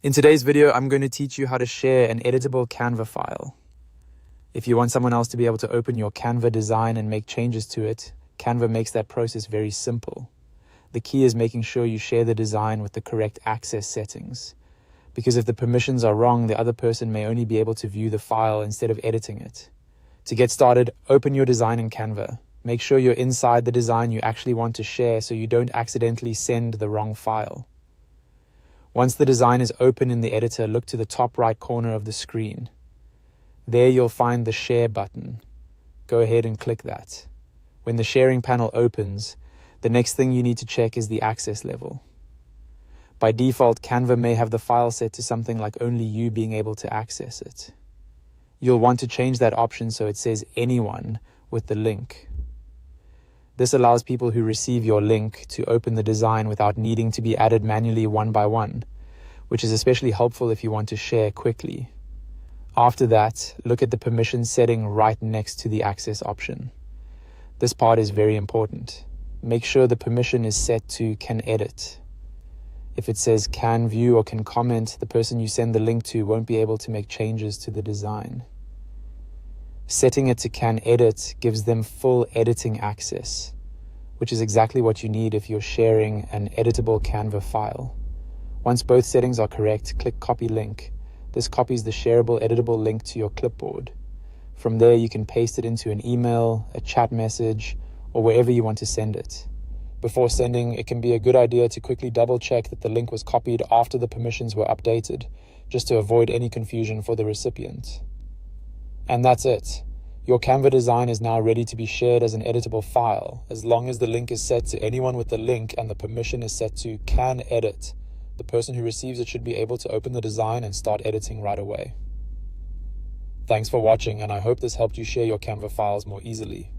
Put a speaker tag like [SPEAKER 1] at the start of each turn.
[SPEAKER 1] In today's video, I'm going to teach you how to share an editable Canva file. If you want someone else to be able to open your Canva design and make changes to it, Canva makes that process very simple. The key is making sure you share the design with the correct access settings. Because if the permissions are wrong, the other person may only be able to view the file instead of editing it. To get started, open your design in Canva. Make sure you're inside the design you actually want to share so you don't accidentally send the wrong file. Once the design is open in the editor, look to the top right corner of the screen. There you'll find the Share button. Go ahead and click that. When the sharing panel opens, the next thing you need to check is the access level. By default, Canva may have the file set to something like only you being able to access it. You'll want to change that option so it says anyone with the link. This allows people who receive your link to open the design without needing to be added manually one by one, which is especially helpful if you want to share quickly. After that, look at the permission setting right next to the access option. This part is very important. Make sure the permission is set to can edit. If it says can view or can comment, the person you send the link to won't be able to make changes to the design. Setting it to can edit gives them full editing access, which is exactly what you need if you're sharing an editable Canva file. Once both settings are correct, click Copy Link. This copies the shareable editable link to your clipboard. From there, you can paste it into an email, a chat message, or wherever you want to send it. Before sending, it can be a good idea to quickly double-check that the link was copied after the permissions were updated, just to avoid any confusion for the recipient. And that's it. Your Canva design is now ready to be shared as an editable file, as long as the link is set to anyone with the link and the permission is set to can edit. The person who receives it should be able to open the design and start editing right away. Thanks for watching, and I hope this helped you share your Canva files more easily.